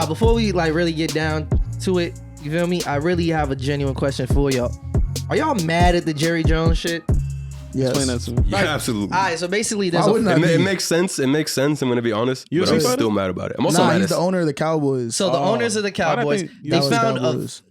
before we like really get down to it, you feel me? I really have a genuine question for y'all. Are y'all mad at the Jerry Jones shit? Yes. Explain that to me. Yeah, absolutely. All right, so basically, there's It makes sense. It makes sense. I'm gonna be honest, You but a I'm fan? still mad about it. I'm also mad he's at the owner of the Cowboys. So the owners of the Cowboys, think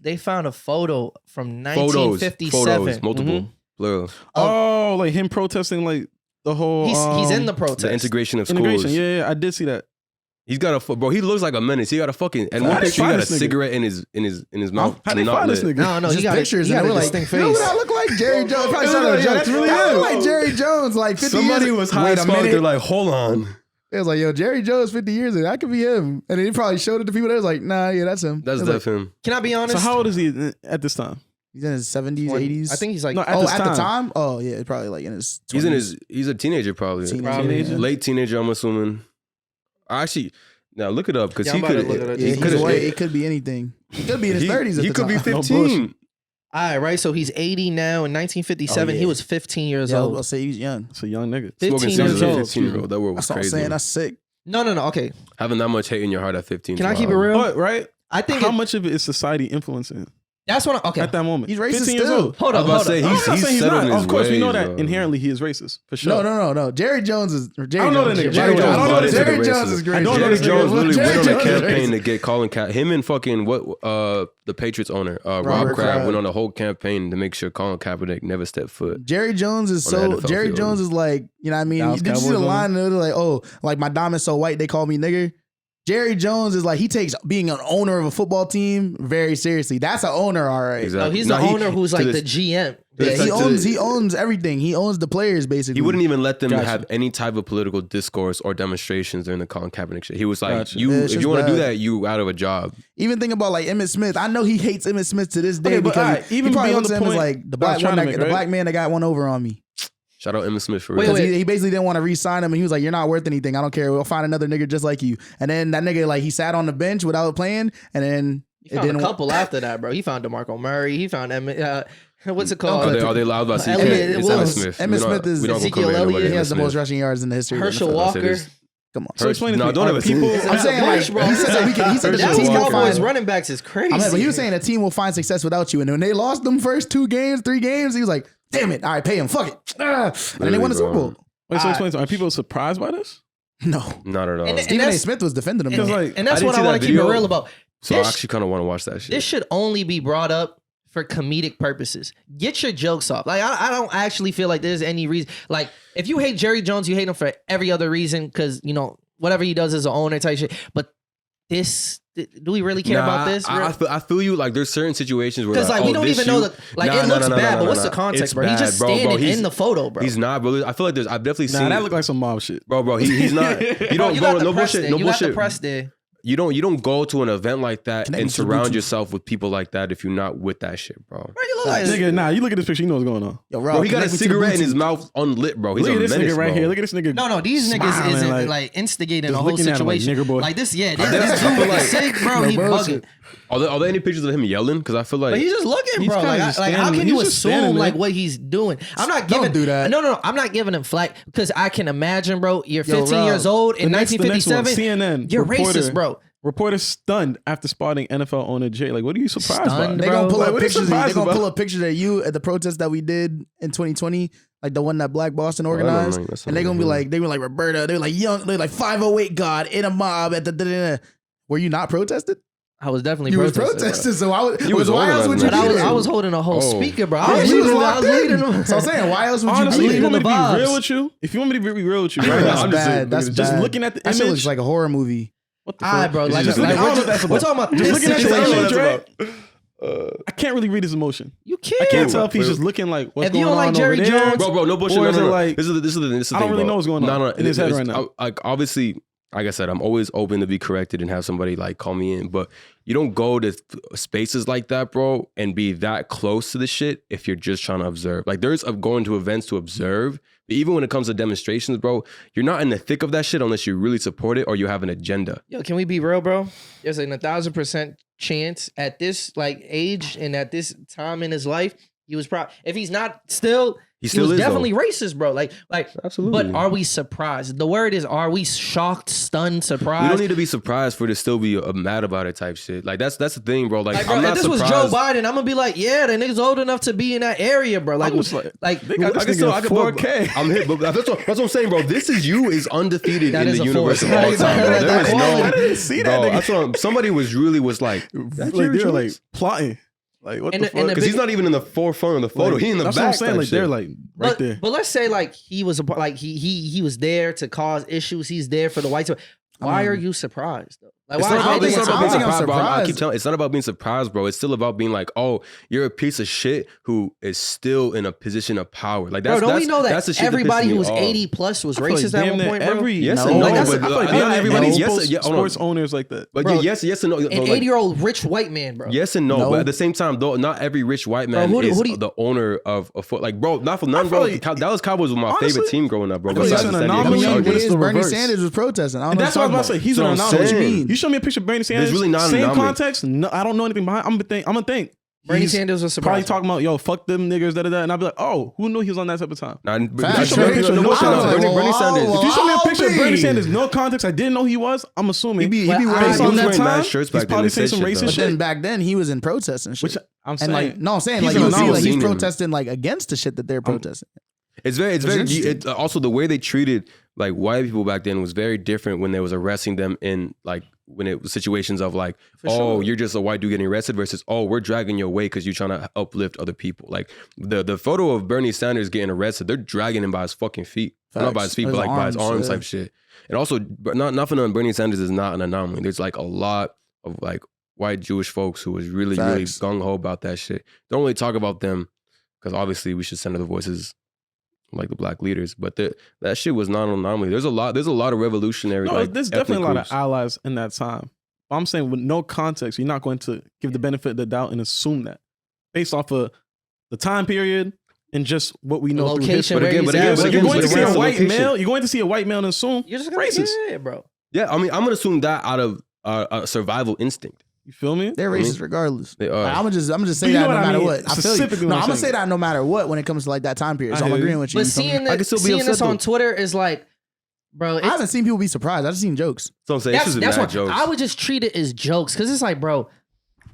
they found a photo from 1957. photos, multiple, plural. Oh, like him protesting, like the whole. He's in the protest. The integration of schools. Integration. Yeah, I did see that. He's got a bro. He looks like a menace. He got a fucking and one picture. He got a cigarette in his mouth. How they not find this lit. nigga? No, Just he got pictures. He got and a they were like, distinct you know face. what I look like? Jerry Jones. Probably started a Yeah, joke. that's really I look him. like Jerry Jones like 50 Somebody years. was high Wait as a fuck. minute. They're like, hold on. It was like, yo, Jerry Jones 50 years ago. That could be him. And then he probably showed it to people. They was like, nah, yeah, that's him. That's It was def him. Can I be honest? So how old is he at this time? He's in his 70s, 80s. I think he's like No, At this the time? Oh, yeah, probably like in his 20s. He's a teenager probably. Teenager. Late teenager, I'm assuming. Actually, now look it up because Yeah, he I'm about could. to look it up. Yeah, He he's could've- white. It could be anything. He could be in his 30s at He the could be time. 15. all right, right. So he's 80 now. In 1957, Oh, yeah. he was 15 years Yeah, I was old. about to say he's young. It's a young nigga. 15 Smoking years cigarettes at old. 15-year-old. That word was That's what I'm crazy. saying. That's sick. No. Okay. Having that much hate in your heart at 15. Can I keep it real? But right, I think how much of it is society influencing that's what. Okay. at that moment? He's racist 15 years still. old. Hold I on. was about to say I'm he's not saying set on his Of course, we know ways, that bro. inherently he is racist for sure. No. Jerry Jones is. Jerry I don't know Jones. that nigga. Jerry Jerry Jones. Jones. I don't know that Jerry Jerry Jones Jones is is great. I don't know Jerry that Jones literally Jerry went on a Jones is campaign to racist. get Colin Kaepernick. Him and fucking the Patriots owner Rob Robert Kraft Kraft. went on a whole campaign to make sure Colin Kaepernick never stepped foot. Jerry Jones is On the so. NFL Jerry field. Jones is like, you know what I mean? Dallas Did you see the Cowboys line? They're like, oh, like my diamond's so white, they call me nigger. Jerry Jones is like, he takes being an owner of a football team very seriously. That's an owner, all right. No, he's the owner who's like the GM. Yeah, It's he like owns everything. He owns the players basically. He wouldn't even let them Gotcha. have any type of political discourse or demonstrations during the Colin Kaepernick shit. He was like, Gotcha. "You, Yeah, it's if just you want to do bad. that, you out of a job." Even think about like Emmitt Smith. I know he hates Emmitt Smith to this day Okay, but because alright, even he probably beyond looks at the him as point like the that I was black one, trying to make, the right? black man that got one over on me. Shout out Emmitt Smith for Wait, real. wait. He basically didn't want to re-sign him, and he was like, "You're not worth anything. I don't care. We'll find another nigga just like you." And then that nigga like he sat on the bench without playing, and then He found a couple after that, bro. He found DeMarco Murray. He found what's it called? Are they allowed about Elliott It's Wills. Emmitt Smith. Emmitt Smith is we don't go Ezekiel come at nobody Elliott. He has the Emmitt most Smith. rushing yards in the history. Herschel of the NFL. Walker. Come on. So explain it No, to me. don't Are ever say people. that. I'm saying like he said that he said the Dallas team will Cowboys find. running backs is crazy. But he was saying a team will find success without you. And when they lost them first 2 games, 3 games, he was like, "Damn it! All right, pay him. Fuck it." And then they won the Super Bowl. Wait, so explain to me. Are people surprised by this? No, Not at all. And Stephen A. that's- Smith was defending him. Because though. like, and that's I what didn't I see want that to keep it video. real about. So I This- actually kind of want to watch that shit. This should only be brought up for comedic purposes. Get your jokes off. Like I don't actually feel like there's any reason. Like if you hate Jerry Jones, you hate him for every other reason because you know whatever he does as an owner type shit. But this, do we really care about this? I feel you. Like there's certain situations where Because like we don't even know that. Like it looks bad, but what's the It's context, bro? He's bad, just bro, standing he's- in the photo, bro. He's not, bro. I feel like I've definitely nah, seen. that look like some mob shit. Bro, he's not. You Bro, don't you go. got the No press bullshit. there. No You got the bullshit. press there. You don't go to an event like that Connect and me to surround Bluetooth. yourself with people like that if you're not with that shit, bro. Bro, you look like Nigga, nah, you look at this picture, you know what's going on. Yo, Rob, Bro, he got a connect me to the cigarette in his Bluetooth. mouth unlit, bro. He's Look at a this menace, nigga right bro. here. Look at this nigga. No, these niggas Smiling, isn't like- like instigating just the whole looking at him like, situation. nigger boy. Like this, yeah. I This feel dude like- is sick, bro. No He bullshit. bugging. Are there any pictures of him yelling? Because I feel like But he's just looking, He's bro. kinda Like, just like how standing- can you he's just standing assume there. like what he's doing? I'm not Don't giving. do that. No. I'm not giving him flack because I can imagine, bro. You're Yo, 15 Rob, years old in The next one, 1957. CNN. You're reporter- racist, bro. Reporter stunned after spotting NFL owner Jay. Like, what are you surprised Stunned, by? They're gonna bro. pull Like, up what are you pictures. They're surprised gonna about? pull up pictures of you at the protest that we did in 2020, like the one that Black Boston I don't organized. know, that's And they're not gonna be good. like, they were like Roberta. They were like young. They're like 508 God in a mob at the. Da-da-da. Were you not protested? I was definitely You was protesting. protesting. So I was. You was Why else would you? organizing But be there? I was holding a whole Oh. speaker, bro. Yeah, I was you was leading. I locked was leading in. them. So I'm saying, why else would Honestly, you if be you want me the to be vibes. real with you, if you want me to be real with you, right there? now, That's I'm just saying, bad. That's just bad. looking at the That shit image. looks like a horror movie. What the All right, fuck? bro. Like, Just like, looking- I don't know what we're that's talking about. about Just this looking at the situation. image, right? I can't really read his emotion. You I can't can't. tell if he's just looking like what's If you going don't like on Jerry over there. Jones- Bro, no bullshit. Or No, is no, it no. like- This is the I don't thing, really bro. know what's going on in his head right now. Like obviously, like I said, I'm always open to be corrected and have somebody like call me in. But you don't go to spaces like that, bro, and be that close to the shit if you're just trying to observe. Like there's going to events to observe. But even when it comes to demonstrations, bro, you're not in the thick of that shit unless you really support it or you have an agenda. Yo, can we be real, bro? There's an 1,000% chance at this like age and at this time in his life, he was probably if he's not still, He He still was is definitely though. racist, bro. Like, Absolutely. But are we surprised? The word is, are we shocked, stunned, surprised? We don't need to be surprised for to still be mad about it type shit. Like that's the thing, bro. Like bro, I'm if not this surprised. was Joe Biden, I'm gonna be like, yeah, the nigga's old enough to be in that area, bro. Like, I'm just like, they got I this can still, nigga I can, 4K. I'm hit, but that's what I'm saying, bro. This is you is undefeated That in is the a universe force. of all Like, time, bro. that There is quality. I no. didn't see that Bro, nigga. that's what somebody was like, Like they're like plotting. Like what And the the- and fuck? the because he's not even in the forefront of the photo. Like, He in the that's back. what I'm saying. type Like they're shit. like right there. But let's say like he was a part, like he was there to cause issues. He's there for the whites. Why are you surprised though? Like, It's why? not I about don't being think I don't think I'm surprised, bro. I surprised. keep telling, it's not about being surprised, bro. It's still about being like, oh, you're a piece of shit who is still in a position of power. Like that's Bro, don't we know that's that the shit everybody that pisses who me was off. 80 plus was I feel like racist at damn one near point, bro? every Yes No. and no, Like, that's- but I feel like not damn near everybody. every Yes, sports, yeah, hold on. sports owners like that. But Bro, yes and no. An Like, 80-year-old rich white man, bro. yes and no, No. but at the same time, though, not every rich white man Bro, who is do you- the owner of a foot. Like, bro, not for none, I feel bro. like- Dallas Cowboys was my honestly, favorite team growing up, bro. I feel like Besides it's the an San Diego anomaly. Coming in Chargers. It's the Bernie reverse. Sanders was protesting. I don't And know that's what what I you're was about to say. He's So an I'm anomaly. saying- You show me a picture of Bernie Sanders. really not an same anomaly. context. No, I don't know anything behind. I'm gonna think. Bernie He's Sanders was probably surprised. talking about yo, fuck them niggas, and I'll be like, oh, who knew he was on that type of time? Nah, Facts, show me a right? picture of No, no I was like, Bernie Sanders. If you show me a picture of Bernie be. Sanders, no context, I didn't know he was. I'm assuming. He be Well, wearing. I- based he on was that wearing mad time, shirts he's back then probably and saying say some shit, racist though. But shit. then back then he was in protests and shit. Which I'm And saying, like, no, I'm saying he's like an you see, like anomaly. he's Seen him. protesting like against the shit that they're protesting. It's very interesting. it, also the way they treated like white people back then was very different when they was arresting them in like when it was situations of like, For oh, sure. you're just a white dude getting arrested versus, oh, we're dragging you away because you're trying to uplift other people. Like the photo of Bernie Sanders getting arrested, they're dragging him by his fucking feet. Not by his feet, His but like by his arms yeah. type shit. And also, not for nothing, Bernie Sanders is not an anomaly. There's like a lot of like white Jewish folks who was really Facts. gung ho about that shit. Don't really talk about them because obviously we should center the voices like the black leaders, but that shit was not an anomaly. There's a lot of revolutionary. no, like, there's ethnic definitely a lot groups. of allies in that time. I'm saying with no context, you're not going to give the benefit of the doubt and assume that based off of the time period and just what we know through Location, history. But where again, he's but again, at, but what You're again, going to he's see around. a white location. male. You're going to see a white male and assume You're just gonna racist. Yeah, bro. Yeah, I mean, I'm gonna assume that out of a survival instinct. You feel me? They're racist regardless. They are. Like, I'm gonna just say You know that no what I matter mean? what. I feel you. Specifically No, what I'm I'm gonna say saying. that no matter what when it comes to like that time period. So I I'm hear agreeing you. with you. But You feel me? seeing I can still be this upset, on though. Twitter is like, bro, I haven't seen people be surprised. I just seen jokes. So I'm saying it's just that's mad what jokes. I would just treat it as jokes because it's like, bro,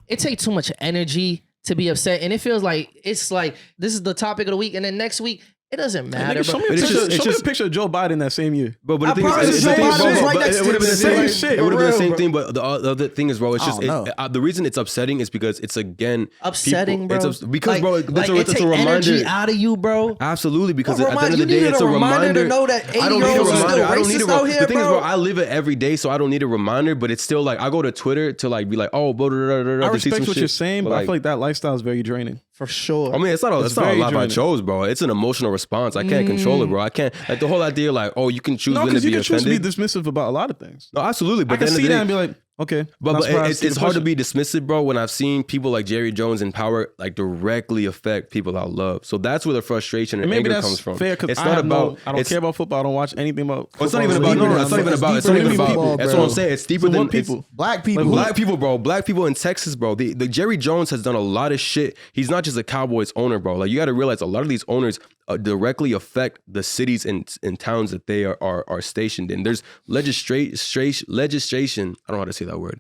it takes too much energy to be upset, and it feels like it's like this is the topic of the week, and then next week it doesn't matter. Nigga, show bro. me a It's picture. just- it's Show me a just- picture of Joe Biden that same year. But I the thing promise is, you, it's the thing, Joe bro, Biden's bro, right but next it to would have been the the same same shit. It would have been the For same real, thing. But the other thing is, bro, it's I just don't know. the reason it's upsetting is because it's again Upsetting, people, bro. It's because like, bro, like, it's it a take reminder. energy out of you, bro. Absolutely, because Bro, at the end of the you day, needed it's a a reminder reminder. to know that I don't need a 80-year-olds are reminder. still I don't need a racist out here, The thing is, bro, bro. I live it every day, so I don't need a reminder. But it's still like I go to Twitter to like be like, oh, blah, blah, blah, blah, I to see respect some what shit. you're saying, but I like, feel like that lifestyle is very draining. For sure. I mean, it's not a very life I draining. chose, bro. It's an emotional response. I can't control it, bro. I can't like the whole idea, like, oh, you can choose No, when to because you be can choose to be offended. dismissive about a lot of things. No, absolutely. But I can then see that and be like, okay, But, not but surprised it's to hard to push be it. dismissive, bro, when I've seen people like Jerry Jones in power like directly affect people I love. So that's where the frustration and And maybe anger that's comes from. fair because It's I not have about. I don't it's, care about football. I don't watch anything about. Well, it's not even football. about. No, It's it's not even it's about. It's not deeper even than about. football, That's bro. what I'm saying. It's deeper So than what people? Black people. Like black people, bro. Black people in Texas, bro. The Jerry Jones has done a lot of shit. He's not just a Cowboys owner, bro. Like you got to realize a lot of these owners directly affect the cities and towns that they are stationed in. There's legislation. I don't know how to say that word.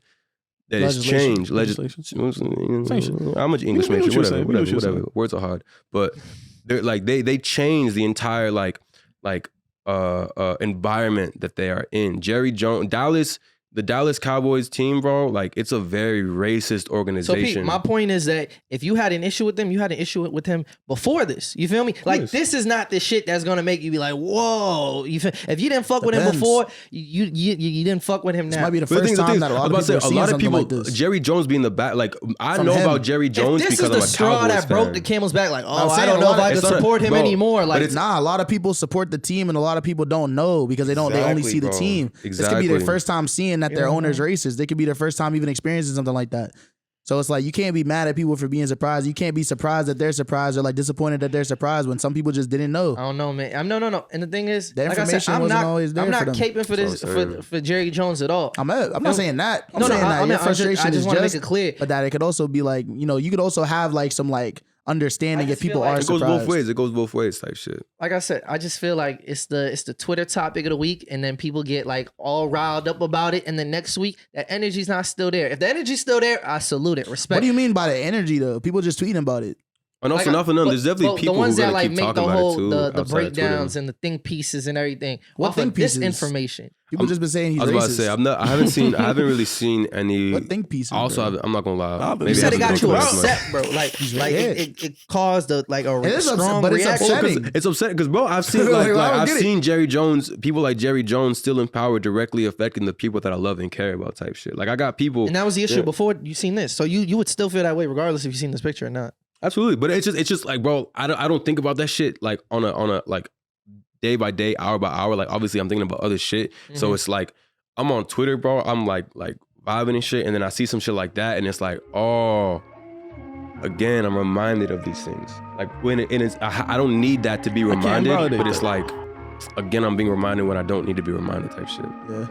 That is Legislation. changed. Same shit. I'm much English We know major. what you're Whatever. saying. Whatever. Words are hard, but they're like they change the entire environment that they are in. Jerry Jones, the Dallas Cowboys team, bro, like it's a very racist So organization. Pete, my point is that if you had an issue with them, you had an issue with him before this. You feel me? Like course. this is not the shit that's gonna make you be like, whoa. You feel, if you didn't fuck with him Depends. before, you didn't fuck with him This now. might be the But the first thing time is, that a I lot was of about to people say, are a lot seeing of something people, like this. Jerry Jones being the back, like I From know him. about Jerry Jones if this because is I'm the a straw Cowboys that broke fan. the camel's back, like, I'm oh, I saying don't a know lot if I of- could it's not a- support him bro, anymore. but Like, it's- Nah, a lot of people support the team, and a lot of people don't know because they only Exactly, see the bro. team. This could be their Exactly. first time seeing that their owner's racist. They could be their first time even experiencing something like that. So it's like you can't be mad at people for being surprised. You can't be surprised that they're surprised or like disappointed that they're surprised when some people just didn't know. I don't know, man. No. And the thing is, The like I said, information I'm wasn't not, always there I'm not for them. caping for this So sorry. for Jerry Jones at all. I'm not saying that. I'm No, saying that I your just frustration is want to make just, it clear. but that it could also be like, you know, you could also have like some like understanding if just feel people like are It goes surprised. both ways. It goes both ways type shit. Like I said, I just feel like it's the Twitter topic of the week, and then people get like all riled up about it, and then next week that energy's not still there. If the energy's still there, I salute it, respect. What do you mean by the energy though? People just tweeting about it. And also, Like, not for nothing, but- there's definitely but people the ones who are that gonna like keep make talking the about whole it too. the outside of breakdowns Twitter. and the think pieces and everything. What off think of this pieces? information. People just been saying he's I was about racist. to say, I haven't really seen any. What think pieces? Also, bro? I'm not gonna lie. Nah, but You Maybe said I it got haven't you gone through it as much. upset, bro. Like right. it caused a is upset, strong but it's reaction. upsetting. It's upsetting because, bro, I've seen Like, I don't I've get it. seen Jerry Jones, people like Jerry Jones, still in power, directly affecting the people that I love and care about, type shit. Like I got people, And that was the issue Yeah. before you seen this. So you would still feel that way regardless if you seen this picture or not. absolutely, but it's just like, bro, I don't think about that shit like on a like day by day, hour by hour. Like obviously, I'm thinking about other shit. So it's like I'm on Twitter, bro. I'm like vibing and shit, and then I see some shit like that, and it's like, oh. Again, I'm reminded of these things. Like when it's, I don't need that to be reminded, validate but it's that. like, again, I'm being reminded when I don't need to be reminded type shit. Yeah.